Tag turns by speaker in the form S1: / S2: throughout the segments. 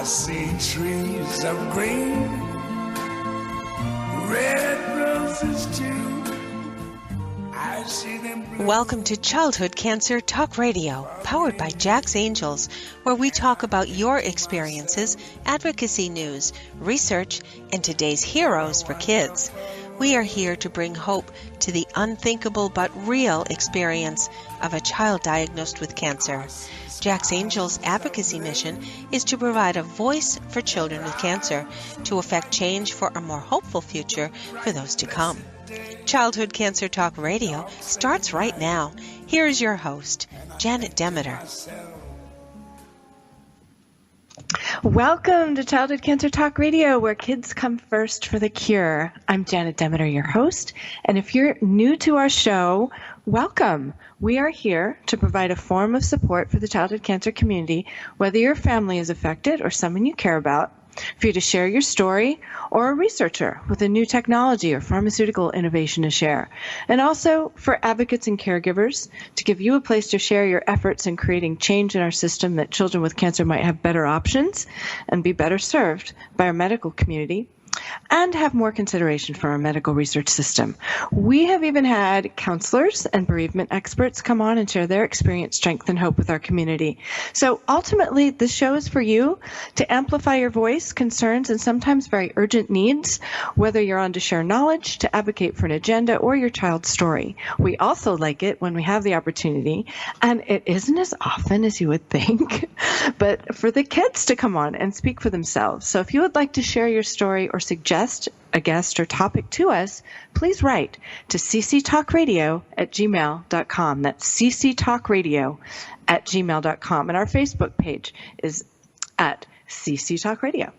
S1: see trees of green, red roses too. I see them bloom.
S2: Welcome to Childhood Cancer Talk Radio, powered by Jack's Angels, where we talk about your experiences, advocacy news, research, and today's heroes for kids. We are here to bring hope to the unthinkable but real experience of a child diagnosed with cancer. Jack's Angels' advocacy mission is to provide a voice for children with cancer, to effect change for a more hopeful future for those to come. Childhood Cancer Talk Radio starts right now. Here is your host, Janet Demeter.
S3: Welcome to Childhood Cancer Talk Radio, where kids come first for the cure. I'm Janet Demeter, your host, and if you're new to our show, welcome. We are here to provide a form of support for the childhood cancer community, whether your family is affected or someone you care about, for you to share your story, or a researcher with a new technology or pharmaceutical innovation to share. And also for advocates and caregivers to give you a place to share your efforts in creating change in our system that children with cancer might have better options and be better served by our medical community, and have more consideration for our medical research system. We have even had counselors and bereavement experts come on and share their experience, strength, and hope with our community. So ultimately, this show is for you to amplify your voice, concerns, and sometimes very urgent needs, whether you're on to share knowledge, to advocate for an agenda, or your child's story. We also like it when we have the opportunity, and it isn't as often as you would think, but for the kids to come on and speak for themselves. So if you would like to share your story or suggest a guest or topic to us, please write to cctalkradio@gmail.com. That's cctalkradio@gmail.com. And our Facebook page is at cctalkradio.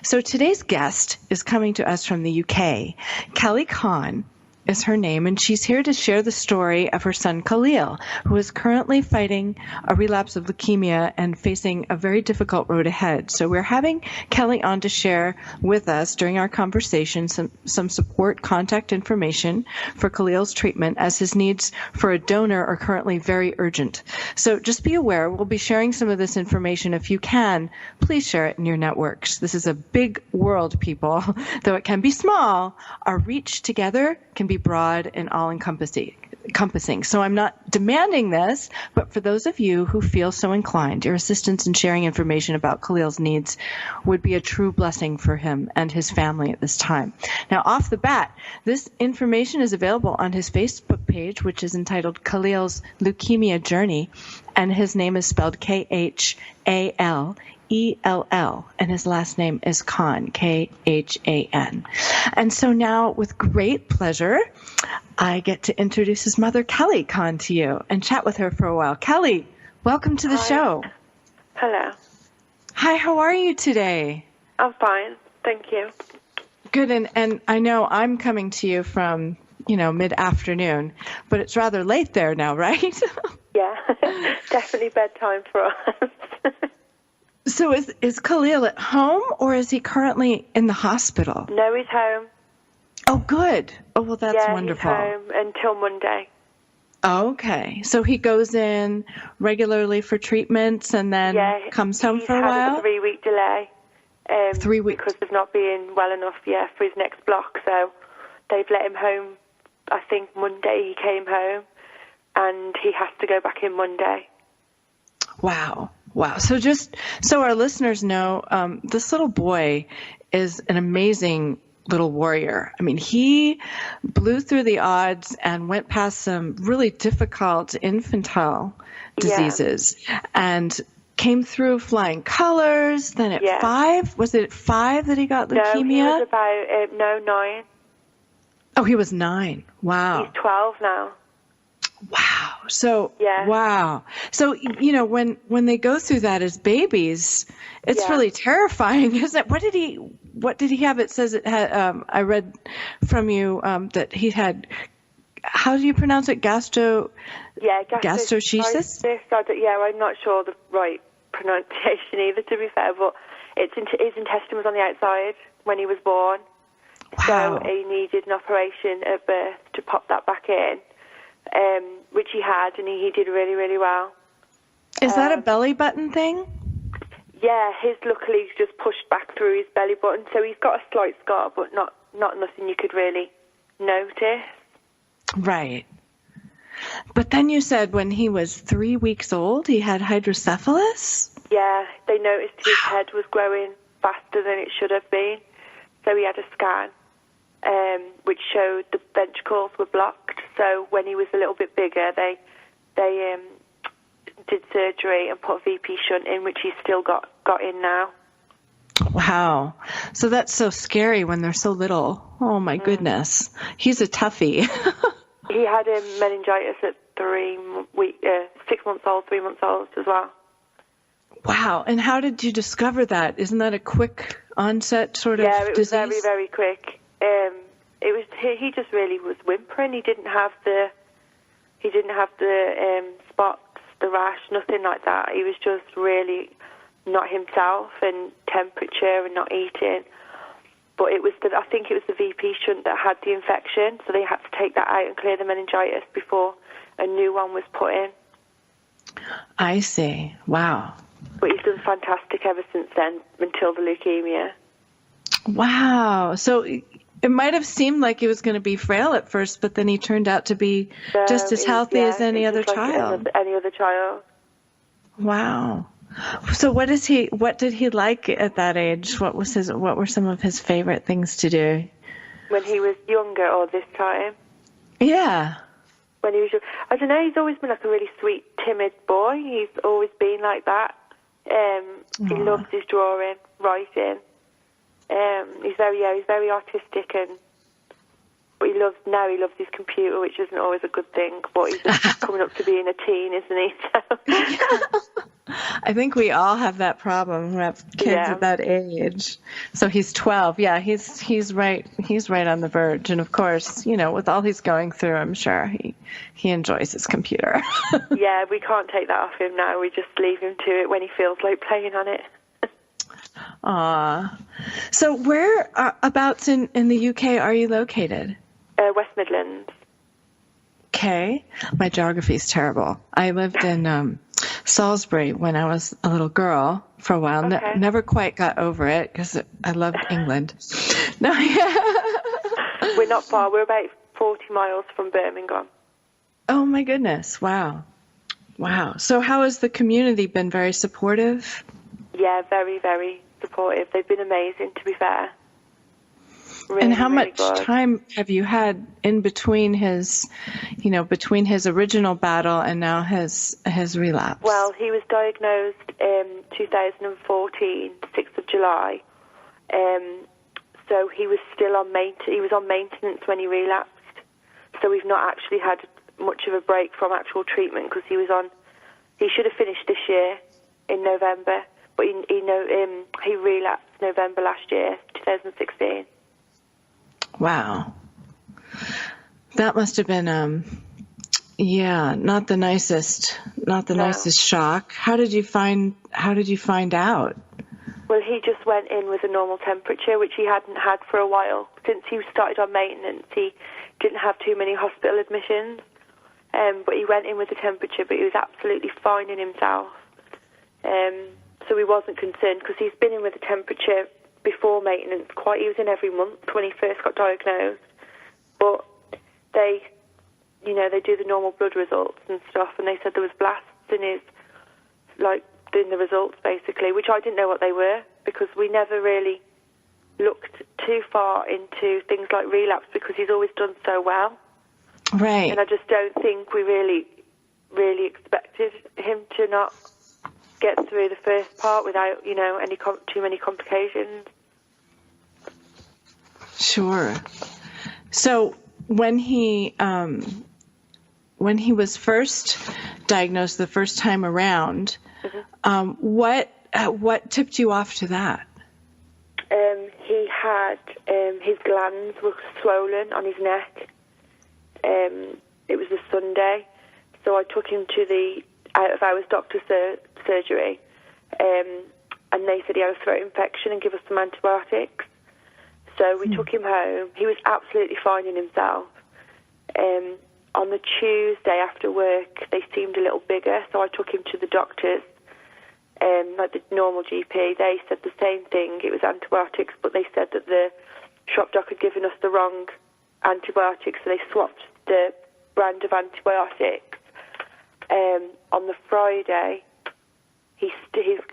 S3: So today's guest is coming to us from the UK. Kelly Khan is her name, and she's here to share the story of her son Khaleel, who is currently fighting a relapse of leukemia and facing a very difficult road ahead. So we're having Kelly on to share with us during our conversation some support contact information for Khaleel's treatment, as his needs for a donor are currently very urgent. So just be aware, we'll be sharing some of this information. If you can, please share it in your networks. This is a big world, people. Though it can be small, our reach together can be broad and all-encompassing. So I'm not demanding this, but for those of you who feel so inclined, your assistance in sharing information about Khaleel's needs would be a true blessing for him and his family at this time. Now, off the bat, this information is available on his Facebook page, which is entitled Khaleel's Leukemia Journey, and his name is spelled Khaleel, and his last name is Khan, Khan. And so now, with great pleasure, I get to introduce his mother, Kelly Khan, to you and chat with her for a while. Kelly, welcome to the show.
S4: Hello.
S3: Hi, how are you today?
S4: I'm fine, thank you.
S3: Good, and I know I'm coming to you from, mid-afternoon, but it's rather late there now, right?
S4: Yeah, definitely bedtime for us.
S3: So is Khaleel at home, or is he currently in the hospital?
S4: No, he's home.
S3: Oh, good. Oh, well, that's wonderful.
S4: Yeah, he's home until Monday.
S3: Okay. So he goes in regularly for treatments and then comes home for a while?
S4: He's had a 3-week delay.
S3: 3 weeks?
S4: Because of not being well enough, for his next block. So they've let him home, I think Monday he came home, and he has to go back in Monday.
S3: Wow. So just so our listeners know, this little boy is an amazing little warrior. I mean, he blew through the odds and went past some really difficult infantile diseases and came through flying colors. Then at 5, was it at 5 that he got leukemia?
S4: No, he was about, 9.
S3: Oh, he was 9. Wow.
S4: He's 12 now.
S3: Wow. So, wow. So, when they go through that as babies, it's really terrifying, isn't it? What did he have? It says it had, I read from you, that he had, how do you pronounce it? Gastroschisis?
S4: I'm not sure the right pronunciation either, to be fair, but his intestine was on the outside when he was born.
S3: Wow.
S4: So he needed an operation at birth to pop that back in. Which he had, and he did really, really well.
S3: Is that a belly button thing?
S4: Yeah, his luckily just pushed back through his belly button, so he's got a slight scar, but not nothing you could really notice.
S3: Right. But then you said when he was 3 weeks old, he had hydrocephalus?
S4: Yeah, they noticed his head was growing faster than it should have been, so he had a scan, which showed the ventricles were blocked. So when he was a little bit bigger, they did surgery and put a VP shunt in, which he's still got in now.
S3: Wow. So that's so scary when they're so little. Oh, my goodness. He's a toughie.
S4: He had meningitis at 6 months old, 3 months old as well.
S3: Wow. And how did you discover that? Isn't that a quick onset sort of disease?
S4: Yeah, it was very, very quick. He just really was whimpering. He didn't have the spots, the rash, nothing like that. He was just really not himself, and temperature and not eating. But I think it was the VP shunt that had the infection, so they had to take that out and clear the meningitis before a new one was put in.
S3: I see. Wow.
S4: But he's done fantastic ever since then, until the leukemia.
S3: Wow. So it might have seemed like he was going to be frail at first, but then he turned out to be just as healthy as any other child.
S4: Any other child.
S3: Wow. So what did he like at that age? What were some of his favorite things to do?
S4: When he was younger, or this time?
S3: Yeah.
S4: When he was, I don't know, he's always been like a really sweet, timid boy. He's always been like that. He loves his drawing, writing. He's very artistic, but he loves his computer, which isn't always a good thing. But he's just coming up to being a teen, isn't he? So.
S3: I think we all have that problem. We have kids at that age. So he's 12. Yeah, he's right on the verge. And of course, with all he's going through, I'm sure he enjoys his computer.
S4: Yeah, we can't take that off him now. We just leave him to it when he feels like playing on it.
S3: So where abouts in the UK are you located?
S4: West Midlands.
S3: Okay. My geography is terrible. I lived in Salisbury when I was a little girl for a while.
S4: Okay.
S3: Never quite got over it because I loved England. No,
S4: We're not far. We're about 40 miles from Birmingham.
S3: Oh, my goodness. Wow. So how has the community been? Very supportive?
S4: Yeah, very, very supportive. They've been amazing, to be fair. Really,
S3: and how
S4: really
S3: much
S4: good.
S3: time have you had in between his original battle and now his relapse?
S4: Well, he was diagnosed in 2014, 6th of July. So he was still on maintenance when he relapsed. So we've not actually had much of a break from actual treatment because he should have finished this year in November, but he relapsed November last year, 2016.
S3: Wow. That must have been, not the nicest shock. How did you find out?
S4: Well, he just went in with a normal temperature, which he hadn't had for a while. Since he started on maintenance, he didn't have too many hospital admissions. But he went in with a temperature, but he was absolutely fine in himself. So he wasn't concerned because he's been in with a temperature before maintenance. He was in every month when he first got diagnosed. But they do the normal blood results and stuff, and they said there was blasts in in the results basically, which I didn't know what they were because we never really looked too far into things like relapse because he's always done so well.
S3: Right.
S4: And I just don't think we really, really expected him to not get through the first part without, too many complications.
S3: Sure. So when he was first diagnosed the first time around, what tipped you off to that?
S4: He had his glands were swollen on his neck. It was a Sunday, so I took him to the out-of-hours doctor's surgery, and they said he had a throat infection and give us some antibiotics. So we took him home. He was absolutely fine in himself. On the Tuesday after work, they seemed a little bigger, so I took him to the doctors. like the normal GP, they said the same thing. It was antibiotics, but they said that the shop doc had given us the wrong antibiotics, so they swapped the brand of antibiotics. On the Friday, his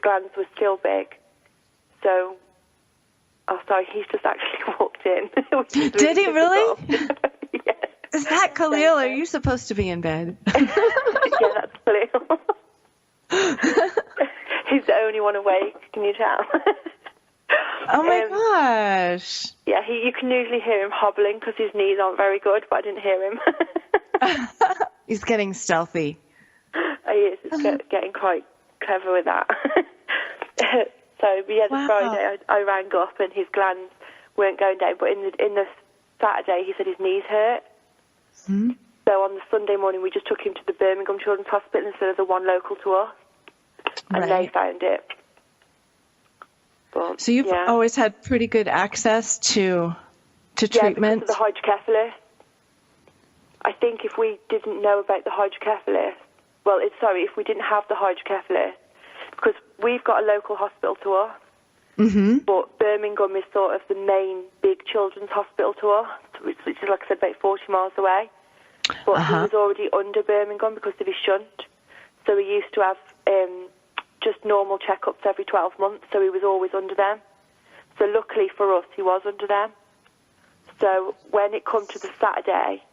S4: glands were still big. So, oh, sorry, he's just actually walked in.
S3: Did he really?
S4: Yes.
S3: Is that Khaleel? Are you supposed to be in bed?
S4: Yeah, that's Khaleel. He's the only one awake, can you tell?
S3: Oh my gosh.
S4: Yeah, you can usually hear him hobbling because his knees aren't very good, but I didn't hear him.
S3: He's getting stealthy.
S4: He is. He's getting quite clever with that. So, yeah, the Friday I rang up and his glands weren't going down, but in the Saturday he said his knees hurt.
S3: Hmm?
S4: So on the Sunday morning we just took him to the Birmingham Children's Hospital instead of the one local to us, and they found it. But,
S3: so you've always had pretty good access to treatment?
S4: Because of the hydrocephalus. I think if we didn't know about the hydrocephalus, if we didn't have the hydrocephalus, because we've got a local hospital to us, but Birmingham is sort of the main big children's hospital to us, which is, like I said, about 40 miles away. But he was already under Birmingham because of his shunt. So he used to have just normal checkups every 12 months, so he was always under them. So luckily for us, he was under them. So when it come to the Saturday,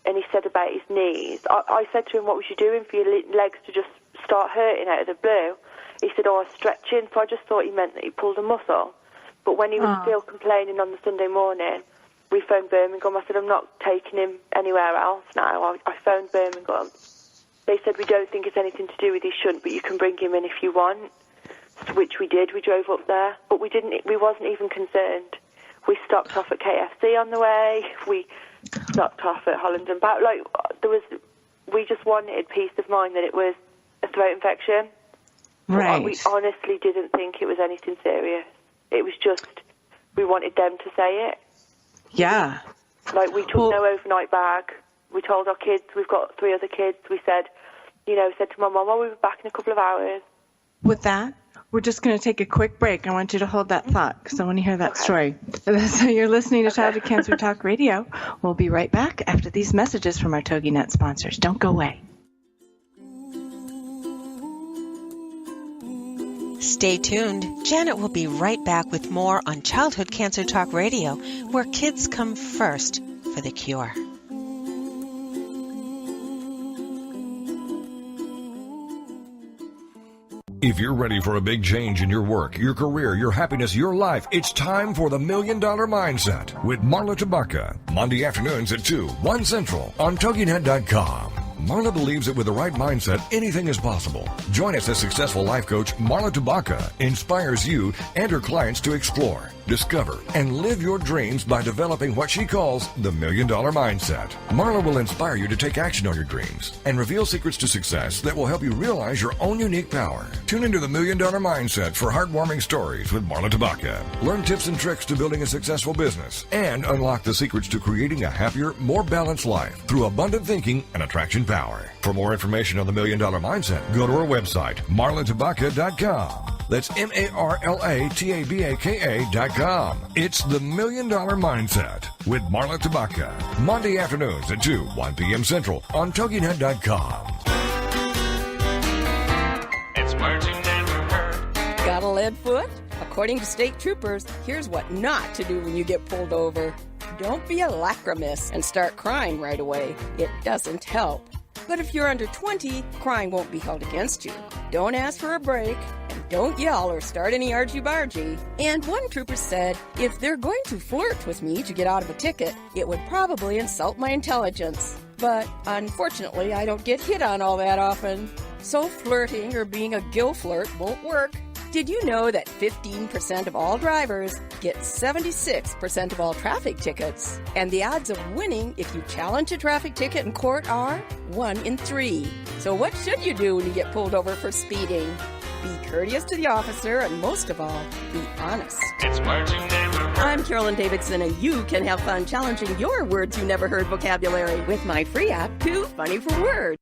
S4: and he said about his knees, I said to him, what was you doing for your legs to just start hurting out of the blue? He said, I was stretching, so I just thought he meant that he pulled a muscle. But when he was still complaining on the Sunday morning, we phoned Birmingham. I said, I'm not taking him anywhere else now. I phoned Birmingham. They said, we don't think it's anything to do with his shunt, but you can bring him in if you want, which we did. We drove up there, but we wasn't even concerned. We stopped off at KFC on the way. We stopped off at Holland and Back. We just wanted peace of mind that it was a throat infection.
S3: Right.
S4: We honestly didn't think it was anything serious. It was just, we wanted them to say it.
S3: Yeah.
S4: Like, we took no overnight bag. We told our kids, we've got 3 other kids, we said to my mum, we'll be back in a couple of hours.
S3: With that, we're just going to take a quick break. I want you to hold that thought because I want to hear that story. So you're listening to Childhood Cancer Talk Radio. We'll be right back after these messages from our TogiNet sponsors. Don't go away.
S2: Stay tuned. Janet will be right back with more on Childhood Cancer Talk Radio, where kids come first for the cure.
S5: If you're ready for a big change in your work, your career, your happiness, your life, it's time for the $1 Million Mindset with Marla Tabaka. Monday afternoons at 2, 1 Central on TogiNet.com. Marla believes that with the right mindset, anything is possible. Join us as successful life coach Marla Tabaka inspires you and her clients to explore, discover, and live your dreams by developing what she calls the $1 Million Mindset. Marla will inspire you to take action on your dreams and reveal secrets to success that will help you realize your own unique power. Tune into the $1 Million Mindset for heartwarming stories with Marla Tabaka. Learn tips and tricks to building a successful business and unlock the secrets to creating a happier, more balanced life through abundant thinking and attraction power. For more information on the $1 Million Mindset, go to our website, marlatabaka.com. That's MarlaTabaka.com. It's the $1 Million Mindset with Marla Tabaka. Monday afternoons at 2, 1 p.m. Central on TogiNet.com.
S1: It's words you never heard.
S6: Got a lead foot? According to state troopers, here's what not to do when you get pulled over. Don't be a lachrymous and start crying right away. It doesn't help. But if you're under 20, crying won't be held against you. Don't ask for a break, and don't yell or start any argy-bargy. And one trooper said, if they're going to flirt with me to get out of a ticket, it would probably insult my intelligence. But unfortunately, I don't get hit on all that often. So flirting or being a gill flirt won't work. Did you know that 15% of all drivers get 76% of all traffic tickets? And the odds of winning if you challenge a traffic ticket in court are 1 in 3. So what should you do when you get pulled over for speeding? Be courteous to the officer, and most of all, be honest.
S1: It's words you never heard.
S6: I'm Carolyn Davidson, and you can have fun challenging your words you never heard vocabulary with my free app, Too Funny for Words.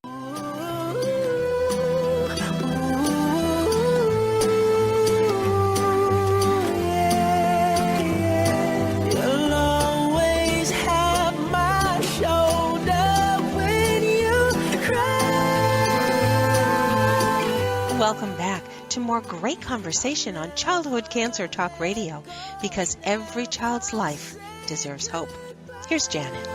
S2: Welcome back to more great conversation on Childhood Cancer Talk Radio, because every child's life deserves hope. Here's Janet.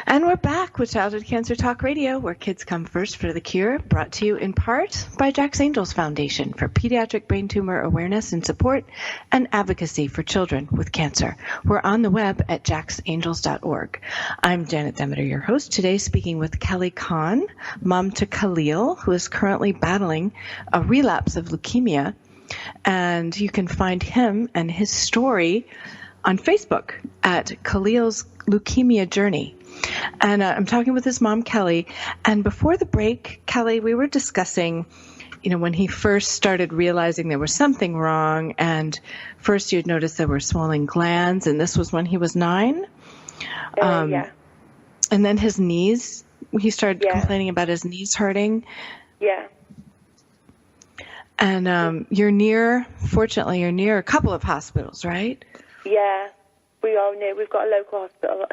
S3: And we're back with Childhood Cancer Talk Radio, where kids come first for the cure, brought to you in part by Jack's Angels Foundation for pediatric brain tumor awareness and support and advocacy for children with cancer. We're on the web at jacksangels.org. I'm Janet Demeter, your host, today speaking with Kelly Khan, mom to Khaleel, who is currently battling a relapse of leukemia. And you can find him and his story on Facebook at Khaleel's Leukemia Journey. And I'm talking with his mom, Kelly. And before the break, Kelly, we were discussing, when he first started realizing there was something wrong. And first you'd noticed there were swollen glands. And this was when he was 9.
S4: Yeah.
S3: And then his knees, he started complaining about his knees hurting.
S4: Yeah.
S3: And fortunately, you're near a couple of hospitals, right?
S4: Yeah, we are near. We've got a local hospital,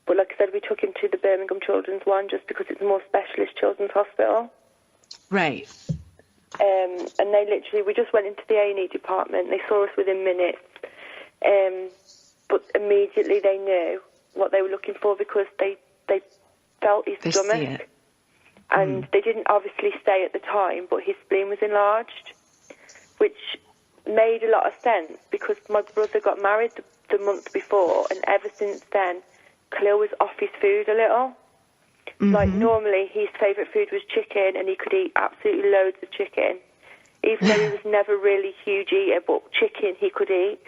S4: but like I said, we took him to the Birmingham Children's one just because it's a more specialist children's hospital.
S3: Right.
S4: And we just went into the A&E department. They saw us within minutes. But immediately they knew what they were looking for because they felt his stomach. And they didn't obviously say at the time, but his spleen was enlarged, which made a lot of sense because my brother got married the month before, and ever since then, Khaleel was off his food a little. Like, normally, his favourite food was chicken, and he could eat absolutely loads of chicken, even though he was never really a huge eater, but chicken he could eat.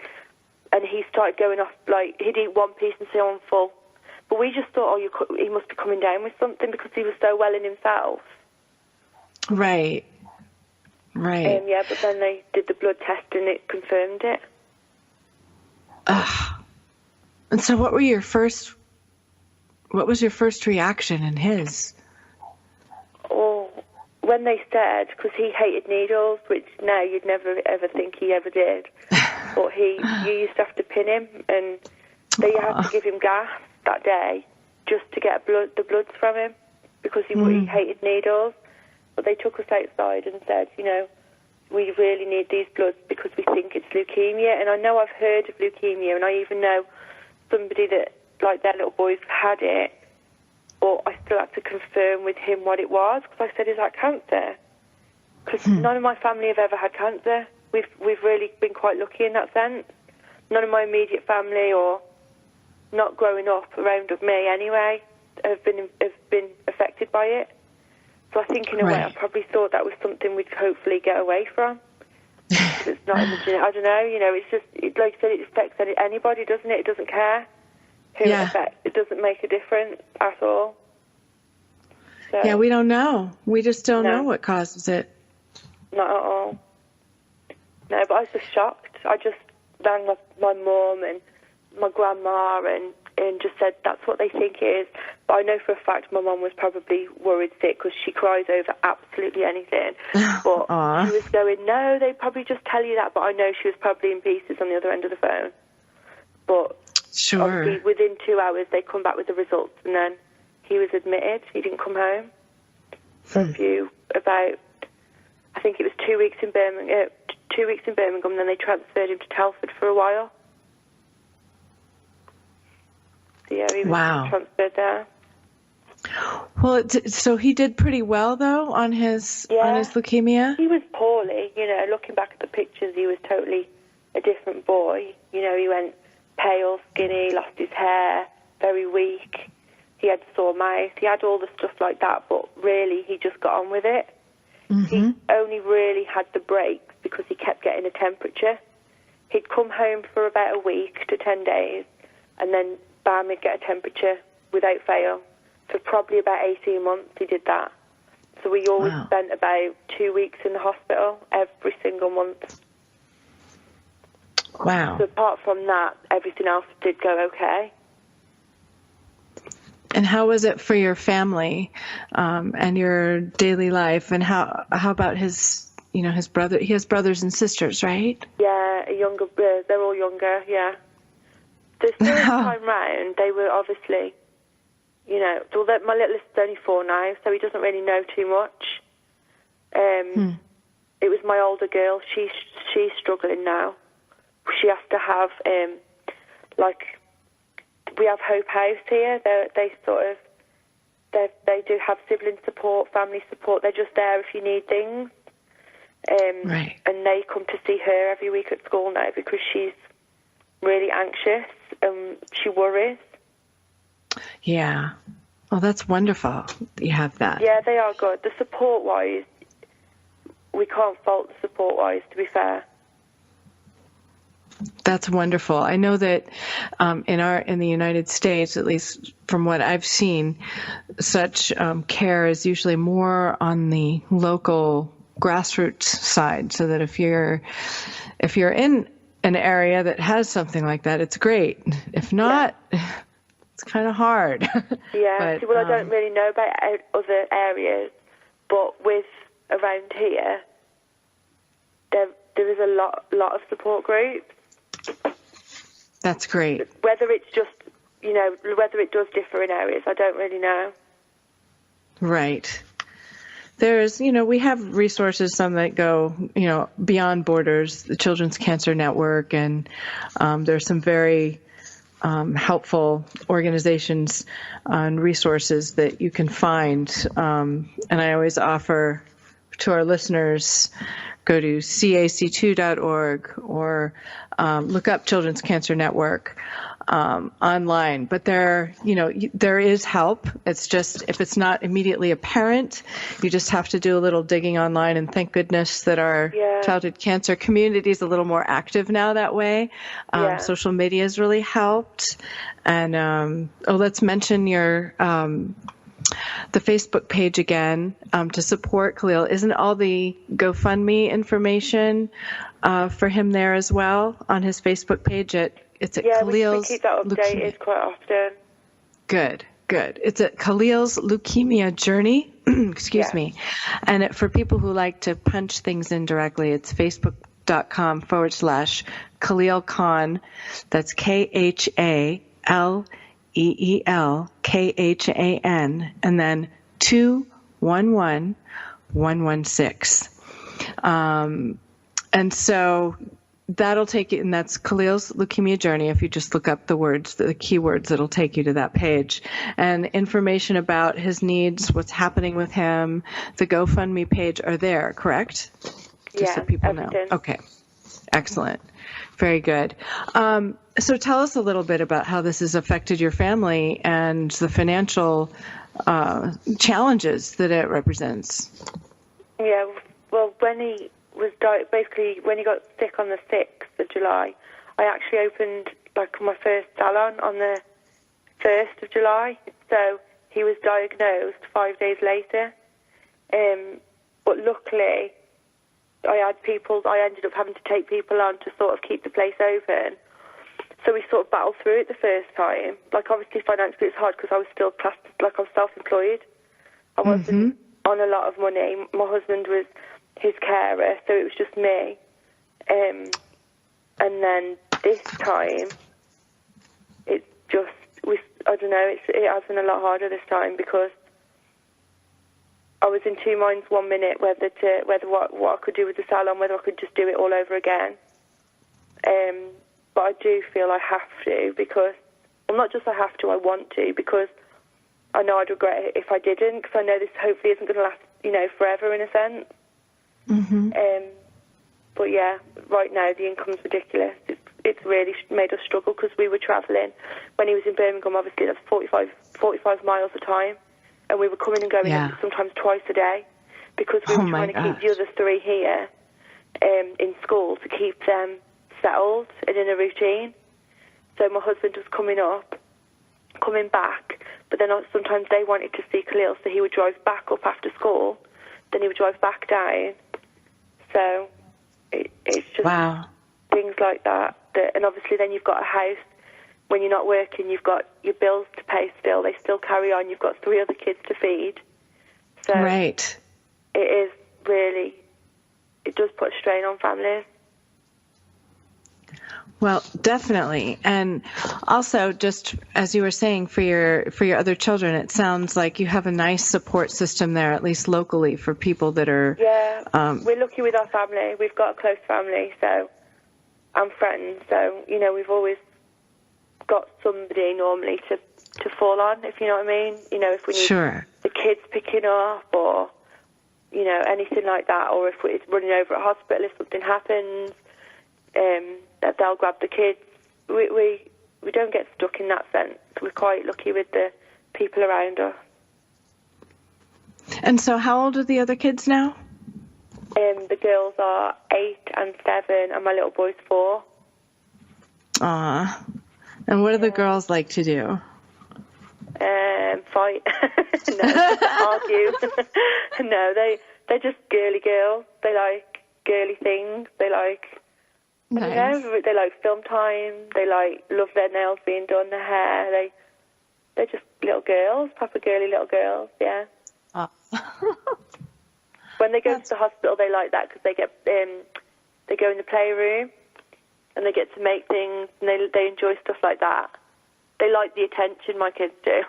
S4: And he started going off, like, he'd eat one piece and say, I'm full. But we just thought, he must be coming down with something because he was so well in himself.
S3: Right. Right.
S4: But then they did the blood test and it confirmed it.
S3: And so what was your first reaction in his?
S4: Oh, when they said, because he hated needles, which now you'd never ever think he ever did. But you used to have to pin him, and they had to give him gas that day just to get the bloods from him because he hated needles. But they took us outside and said, we really need these bloods because we think it's leukemia. And I know I've heard of leukemia, and I even know somebody that, like, their little boys had it, but I still had to confirm with him what it was because I said, is that cancer? Because none of my family have ever had cancer. We've really been quite lucky in that sense. None of my immediate family, or not growing up around of me anyway, have been affected by it. So I think in a way I probably thought that was something we'd hopefully get away from. It's not in the I don't know, it's just, like I said, it affects anybody, doesn't it? It doesn't care who it affects. It doesn't make a difference at all. So,
S3: yeah, we don't know. We just don't know what causes it.
S4: Not at all. No, but I was just shocked. I just rang my mum and my grandma and just said that's what they think it is. But I know for a fact my mum was probably worried sick because she cries over absolutely anything. But she was going, no, they probably just tell you that. But I know she was probably in pieces on the other end of the phone. But obviously within 2 hours they come back with the results, and then he was admitted. He didn't come home for about, I think it was 2 weeks in Birmingham. 2 weeks in Birmingham, and then they transferred him to Telford for a while. So yeah, he was transferred there.
S3: Well, so he did pretty well though on his leukemia.
S4: He was poorly, looking back at the pictures, he was totally a different boy. He went pale, skinny, lost his hair, very weak. He had sore mouth. He had all the stuff like that, but really he just got on with it. He only really had the breaks because he kept getting a temperature. He'd come home for about a week to 10 days, and then bam, he'd get a temperature without fail. For probably about 18 months he did that. So we always spent about 2 weeks in the hospital every single month.
S3: Wow.
S4: So apart from that, everything else did go okay.
S3: And how was it for your family and your daily life? And how about his brother? He has brothers and sisters, right?
S4: Yeah, they're all younger, yeah. The first time round, they were obviously, although my littlest is only 4 now, so he doesn't really know too much. It was my older girl. She's struggling now. She has to have, we have Hope House here. They do have sibling support, family support. They're just there if you need things.
S3: Right.
S4: And they come to see her every week at school now because she's really anxious and she worries.
S3: Yeah. Oh, that's wonderful. You have that.
S4: Yeah, they are good. The support-wise, we can't fault the support-wise, to be fair.
S3: That's wonderful. I know that in the United States, at least from what I've seen, such care is usually more on the local grassroots side. So that if you're in an area that has something like that, it's great. If not, it's kind of hard.
S4: Yeah.
S3: But,
S4: I don't really know about other areas, but with around here, there is a lot of support groups.
S3: That's great.
S4: Whether it's just, whether it does differ in areas, I don't really know.
S3: Right. There's, we have resources, some that go, beyond borders, the Children's Cancer Network, and there's some very helpful organizations and resources that you can find. And I always offer to our listeners, go to cac2.org or look up Children's Cancer Network online. But there is help. It's just, if it's not immediately apparent, you just have to do a little digging online. And thank goodness that our childhood cancer community is a little more active now that way. Social media has really helped. And let's mention your the Facebook page again to support Khaleel. Isn't all the GoFundMe information for him there as well on his Facebook page? It's at Khaleel's.
S4: We keep that updated quite often.
S3: Good. It's at Khaleel's Leukemia Journey. Excuse me. And for people who like to punch things in directly, it's facebook.com/Khaleel Khan. That's KHALEEL KHAN, and then 211116. And so that'll take you, and that's Khaleel's Leukemia Journey. If you just look up the keywords, it'll take you to that page. And information about his needs, what's happening with him, the GoFundMe page are there, correct? Just so people know. Okay. Excellent. Very good. So tell us a little bit about how this has affected your family and the financial challenges that it represents.
S4: Yeah, well, when he was when he got sick on the 6th of July, I actually opened my first salon on the 1st of July. So he was diagnosed 5 days later. But luckily, I ended up having to take people on to sort of keep the place open. So we sort of battled through it the first time. Obviously financially it's hard because I was still classed I was self-employed. I wasn't on a lot of money. My husband was his carer, so it was just me. And then this time, it's just, I don't know, it has been a lot harder this time because I was in two minds one minute whether what I could do with the salon, whether I could just do it all over again. But I do feel I have to because, well, not just I have to, I want to, because I know I'd regret it if I didn't, because I know this hopefully isn't going to last, forever in a sense. But yeah, right now the income's ridiculous. It's really made us struggle because we were travelling. When he was in Birmingham, obviously that's 45 miles a time. And we were coming and going sometimes twice a day because we were trying to keep the other three here in school to keep them settled and in a routine. So my husband was coming back, but then sometimes they wanted to see Khaleel, so he would drive back up after school, then he would drive back down. So it's just things like that. And obviously then you've got a house. When you're not working, you've got your bills to pay still. They still carry on. You've got 3 other kids to feed. So it is really, it does put a strain on families.
S3: Well, definitely. And also, just as you were saying, for your other children, it sounds like you have a nice support system there, at least locally, for people that are...
S4: Yeah, we're lucky with our family. We've got a close family, so and friends. So, you know, we've always got somebody normally to fall on, if you know what I mean. You know, if we need the kids picking up or, you know, anything like that, or if it's running over at hospital, if something happens, that they'll grab the kids. We don't get stuck in that sense. We're quite lucky with the people around us.
S3: And so how old are the other kids now?
S4: The girls are 8 and 7, and my little boy's 4.
S3: Aw. And what do the girls like to do?
S4: Fight. No, argue. No, they're just girly girls. They like girly things. They like,
S3: nice.
S4: I don't know, they like film time. They love their nails being done, their hair. They're just little girls, proper girly little girls. Yeah.
S3: Oh.
S4: When they go to the hospital, they like that because they go in the playroom and they get to make things, and they enjoy stuff like that. They like the attention, my kids do.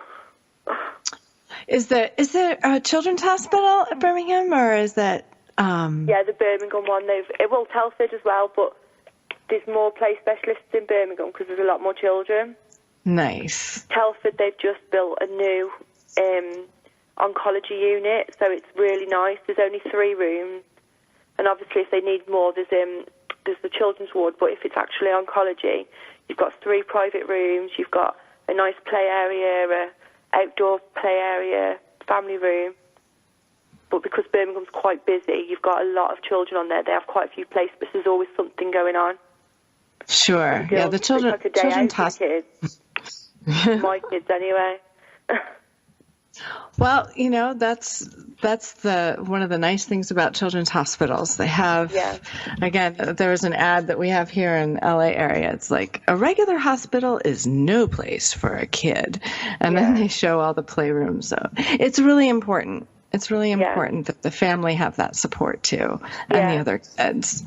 S3: Is there a children's hospital at Birmingham, or is that...
S4: Yeah, the Birmingham one. Telford as well, but there's more play specialists in Birmingham because there's a lot more children.
S3: Nice.
S4: Telford, they've just built a new oncology unit, so it's really nice. There's only 3 rooms, and obviously if they need more, there's the children's ward, but if it's actually oncology, you've got 3 private rooms, you've got a nice play area, a outdoor play area, family room. But because Birmingham's quite busy, you've got a lot of children on there. They have quite a few places, but there's always something going on.
S3: Sure. Yeah, the children's hospital.
S4: My kids, anyway.
S3: Well, you know, that's one of the nice things about children's hospitals. They have, again, there was an ad that we have here in LA area. It's like, a regular hospital is no place for a kid. And then they show all the playrooms. So it's really important. It's really important that the family have that support too, and the other kids.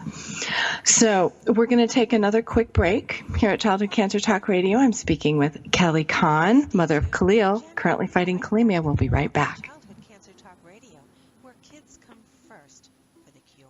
S3: So we're going to take another quick break here at Childhood Cancer Talk Radio. I'm speaking with Khaleel Khan, mother of Khaleel, currently fighting leukemia. We'll be right back.
S2: Childhood Cancer Talk Radio, where kids come first for the cure.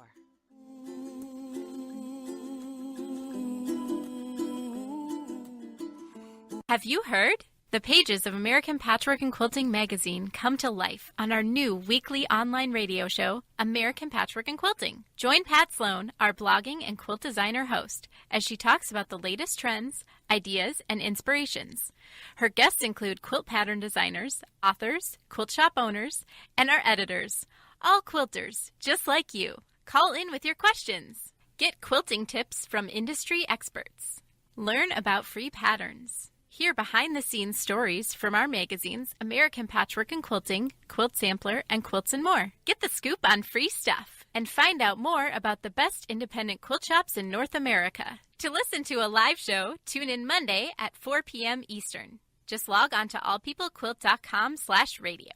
S7: Have you heard? The pages of American Patchwork and Quilting magazine come to life on our new weekly online radio show, American Patchwork and Quilting. Join Pat Sloan, our blogging and quilt designer host, as she talks about the latest trends, ideas, and inspirations. Her guests include quilt pattern designers, authors, quilt shop owners, and our editors, all quilters, just like you. Call in with your questions. Get quilting tips from industry experts. Learn about free patterns. Hear behind-the-scenes stories from our magazines, American Patchwork and Quilting, Quilt Sampler, and Quilts and More. Get the scoop on free stuff and find out more about the best independent quilt shops in North America. To listen to a live show, tune in Monday at 4 p.m. Eastern. Just log on to allpeoplequilt.com/radio.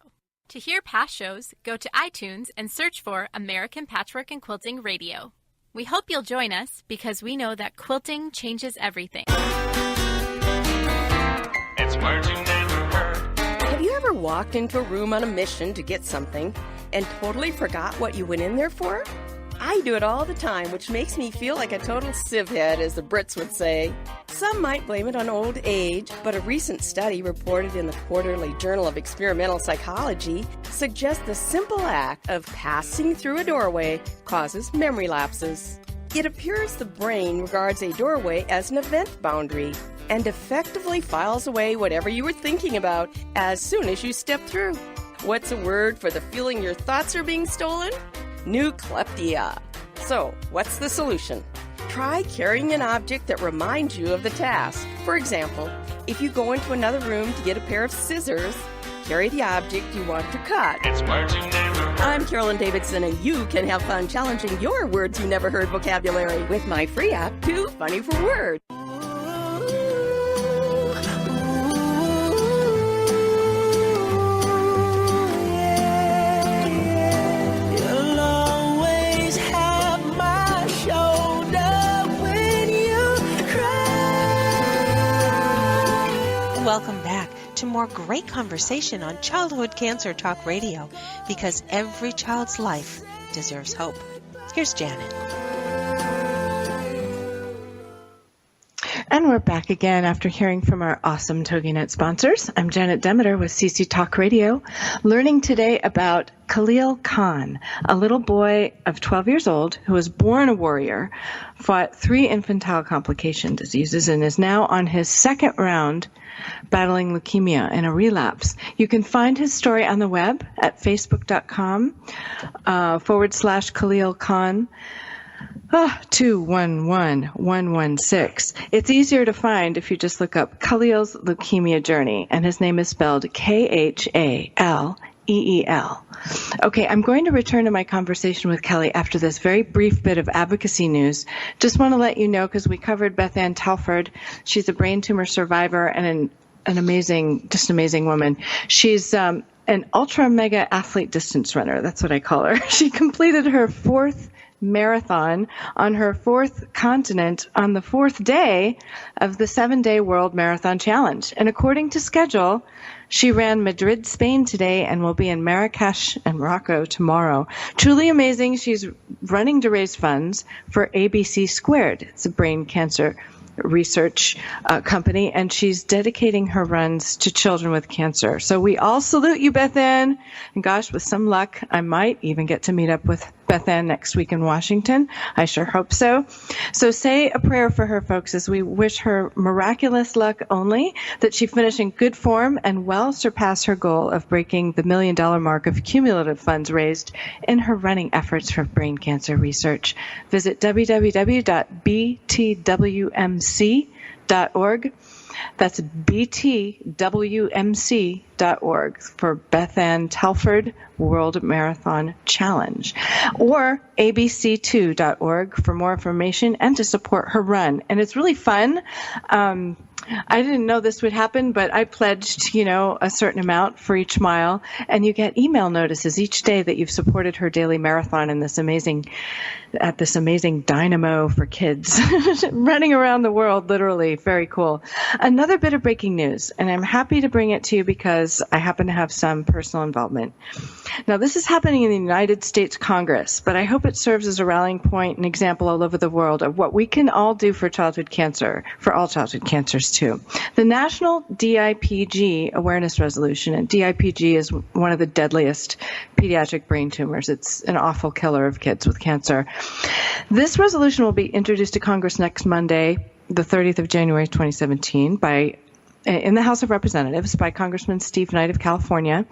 S7: To hear past shows, go to iTunes and search for American Patchwork and Quilting Radio. We hope you'll join us because we know that quilting changes everything.
S1: It's words you never heard.
S6: Have you ever walked into a room on a mission to get something and totally forgot what you went in there for? I do it all the time, which makes me feel like a total sieve head, as the Brits would say. Some might blame it on old age, but a recent study reported in the Quarterly Journal of Experimental Psychology suggests the simple act of passing through a doorway causes memory lapses. It appears the brain regards a doorway as an event boundary and effectively files away whatever you were thinking about as soon as you step through. What's a word for the feeling your thoughts are being stolen? Nucleptia. So, what's the solution? Try carrying an object that reminds you of the task. For example, if you go into another room to get a pair of scissors, carry the object you want to cut.
S1: It's words you never heard.
S6: I'm Carolyn Davidson, and you can have fun challenging your words you never heard vocabulary with my free app, Too Funny for Words.
S1: You'll always have my shoulder when you cry.
S2: more great conversation on Childhood Cancer Talk Radio, because every child's life deserves hope. Here's Janet.
S3: And we're back again after hearing from our awesome TogiNet sponsors. I'm Janet Demeter with CC Talk Radio, learning today about Khaleel Khan, a little boy of 12 years old who was born a warrior, fought 3 infantile complication diseases, and is now on his second round battling leukemia in a relapse. You can find his story on the web at facebook.com /Khaleel Khan. 211116. It's easier to find if you just look up Khaleel's leukemia journey, and his name is spelled Khaleel. Okay, I'm going to return to my conversation with Kelly after this very brief bit of advocacy news. Just want to let you know, because we covered Beth Ann Telford. She's a brain tumor survivor and an amazing woman. She's an ultra mega athlete distance runner. That's what I call her. She completed her 4th marathon on her 4th continent on the 4th day of the 7-day World Marathon Challenge. And according to schedule, she ran Madrid, Spain today and will be in Marrakesh and Morocco tomorrow. Truly amazing. She's running to raise funds for ABC Squared. It's a brain cancer research company, and she's dedicating her runs to children with cancer. So we all salute you, Beth Ann. And gosh, with some luck, I might even get to meet up with Beth Ann next week in Washington. I sure hope so. So say a prayer for her, folks, as we wish her miraculous luck only, that she finish in good form and well surpass her goal of breaking the $1 million mark of cumulative funds raised in her running efforts for brain cancer research. Visit www.btwmc.org. That's btwmc.org for Beth Ann Telford World Marathon Challenge, or abc2.org for more information and to support her run. And it's really fun. I didn't know this would happen, but I pledged, a certain amount for each mile, and you get email notices each day that you've supported her daily marathon in this amazing dynamo for kids running around the world, literally. Very cool. Another bit of breaking news, and I'm happy to bring it to you because I happen to have some personal involvement. Now, this is happening in the United States Congress, but I hope it serves as a rallying point, an example all over the world of what we can all do for childhood cancer, for all childhood cancers too. The National DIPG Awareness Resolution, and DIPG is one of the deadliest pediatric brain tumors. It's an awful killer of kids with cancer. This resolution will be introduced to Congress next Monday, the 30th of January, 2017, in the House of Representatives by Congressman Steve Knight of California.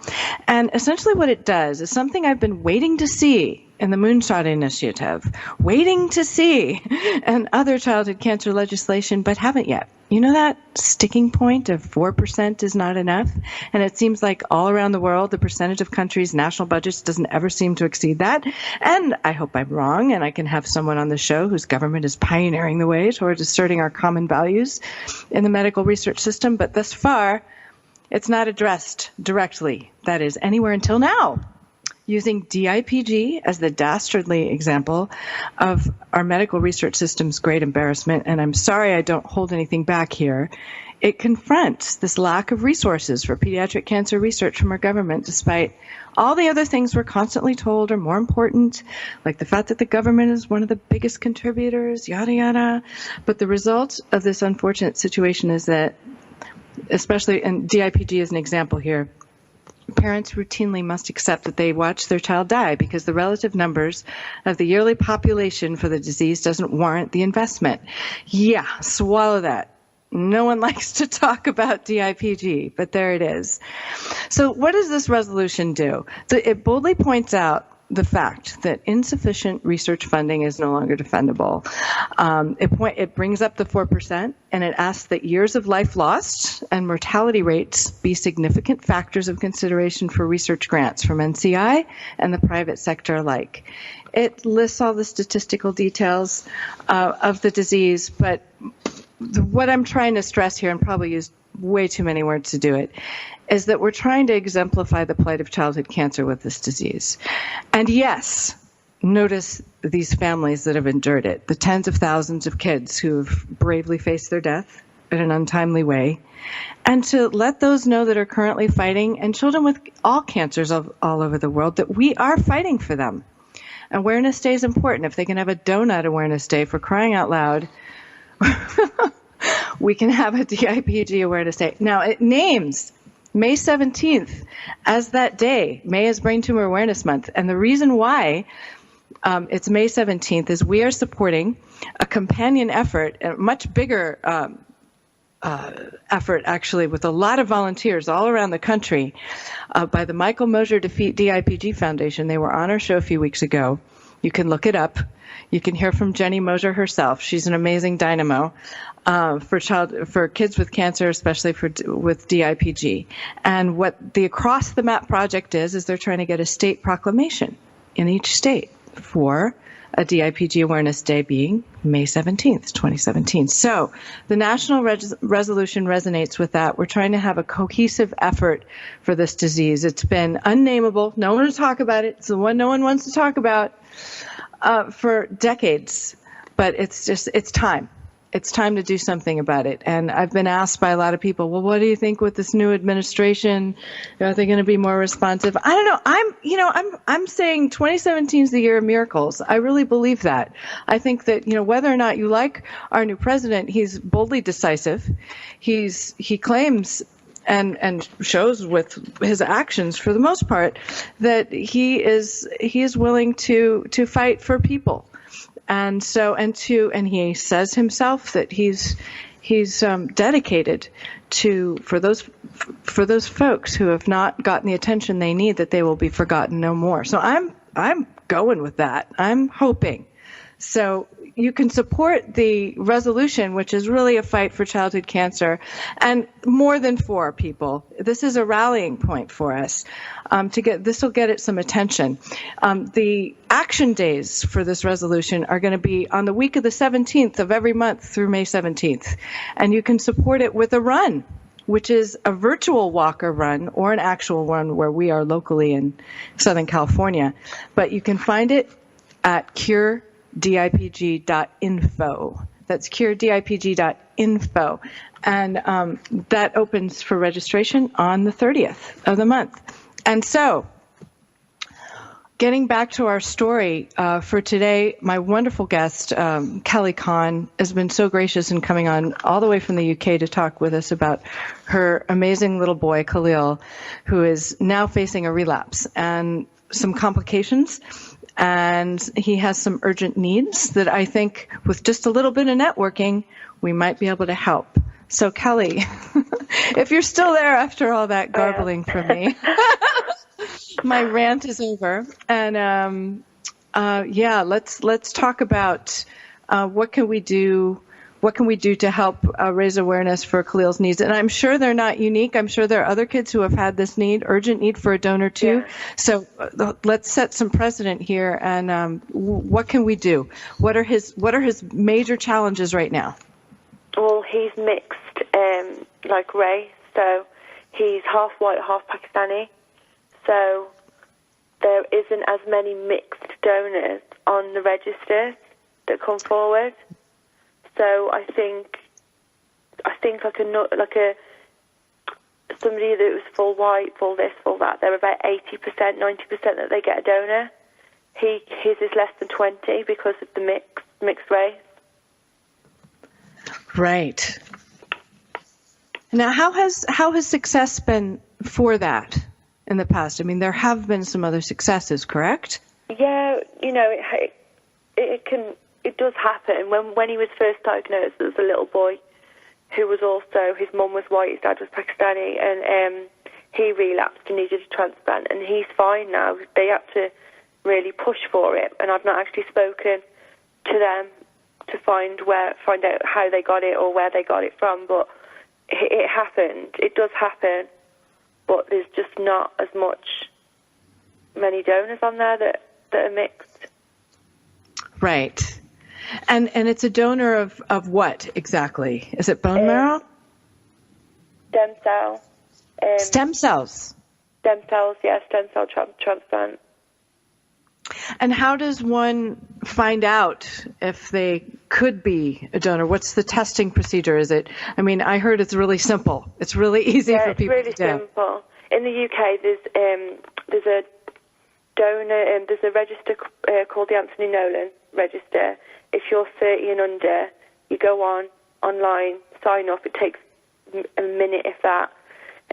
S3: And essentially what it does is something I've been waiting to see in the Moonshot Initiative, waiting to see in other childhood cancer legislation, but haven't yet. You know that sticking point of 4% is not enough? And it seems like all around the world, the percentage of countries' national budgets doesn't ever seem to exceed that. And I hope I'm wrong, and I can have someone on the show whose government is pioneering the way towards asserting our common values in the medical research system. But thus far, it's not addressed directly, that is, anywhere until now. Using DIPG as the dastardly example of our medical research system's great embarrassment, and I'm sorry I don't hold anything back here, it confronts this lack of resources for pediatric cancer research from our government, despite all the other things we're constantly told are more important, like the fact that the government is one of the biggest contributors, yada, yada. But the result of this unfortunate situation is that, especially, and DIPG is an example here, parents routinely must accept that they watch their child die because the relative numbers of the yearly population for the disease doesn't warrant the investment. Yeah, swallow that. No one likes to talk about DIPG, but there it is. So what does this resolution do? It boldly points out the fact that insufficient research funding is no longer defendable. It brings up the 4%, and it asks that years of life lost and mortality rates be significant factors of consideration for research grants from NCI and the private sector alike. It lists all the statistical details of the disease, but what I'm trying to stress here, and probably use way too many words to do it, is that we're trying to exemplify the plight of childhood cancer with this disease. And yes, notice these families that have endured it, the tens of thousands of kids who have bravely faced their death in an untimely way, and to let those know that are currently fighting, and children with all cancers all over the world, that we are fighting for them. Awareness Day is important. If they can have a donut awareness day, for crying out loud, we can have a DIPG awareness day. Now, it names May 17th as that day. May is Brain Tumor Awareness Month. And the reason why it's May 17th is we are supporting a companion effort, a much bigger effort, actually, with a lot of volunteers all around the country by the Michael Mosier Defeat DIPG Foundation. They were on our show a few weeks ago. You can look it up. You can hear from Jenny Mosier herself. She's an amazing dynamo for kids with cancer, especially with DIPG. And what the Across the Map project is they're trying to get a state proclamation in each state for a DIPG Awareness Day being May 17th, 2017. So the national resolution resonates with that. We're trying to have a cohesive effort for this disease. It's been unnameable. No one will talk about it. It's the one no one wants to talk about for decades. But it's time. It's time to do something about it. And I've been asked by a lot of people, well, what do you think with this new administration? Are they going to be more responsive? I don't know. I'm saying 2017 is the year of miracles. I really believe that. I think that, whether or not you like our new president, he's boldly decisive. He claims and shows with his actions, for the most part, that he is willing to fight for people. And so, and he says himself that he's dedicated for those folks who have not gotten the attention they need, that they will be forgotten no more. So I'm going with that. I'm hoping. So you can support the resolution, which is really a fight for childhood cancer, and more than for people. This is a rallying point for us. This will get it some attention. The action days for this resolution are going to be on the week of the 17th of every month through May 17th, and you can support it with a run, which is a virtual walk or run, or an actual one where we are locally in Southern California. But you can find it at curedipg.info. That's curedipg.info. And that opens for registration on the 30th of the month. And so, getting back to our story for today, my wonderful guest, Khaleel Khan, has been so gracious in coming on all the way from the UK to talk with us about her amazing little boy, Khaleel, who is now facing a relapse and some complications. And he has some urgent needs that I think with just a little bit of networking, we might be able to help. So, Kelly, if you're still there after all that garbling from me, my rant is over. And let's talk about what can we do. What can we do to help raise awareness for Khaleel's needs? And I'm sure they're not unique. I'm sure there are other kids who have had this urgent need for a donor too. Yeah. So let's set some precedent here. And what can we do? What are his major challenges right now?
S4: Well, he's mixed, like race. So he's half white, half Pakistani. So there isn't as many mixed donors on the registers that come forward. So I think somebody that was full white, full this, full that, they're about 80%, 90% that they get a donor. His is less than 20 because of the mixed race.
S3: Right. Now, how has success been for that in the past? I mean, there have been some other successes, correct?
S4: Yeah, it does happen. When he was first diagnosed as a little boy, who was also, his mum was white, his dad was Pakistani, and he relapsed and needed a transplant, and he's fine now. They had to really push for it, and I've not actually spoken to them to find out how they got it or where they got it from, but it happened. It does happen, but there's just not as many donors on there that are mixed.
S3: Right. And it's a donor of what exactly? Is it bone marrow?
S4: Stem cell.
S3: Stem cells.
S4: Stem cells, yeah, stem cell transplant.
S3: And how does one find out if they could be a donor? What's the testing procedure? I heard it's really simple. It's really easy for people to do.
S4: It's really simple. In the UK, there's a donor, there's a register called the Anthony Nolan Register. If you're 30 and under, you go online, sign up. It takes a minute, if that.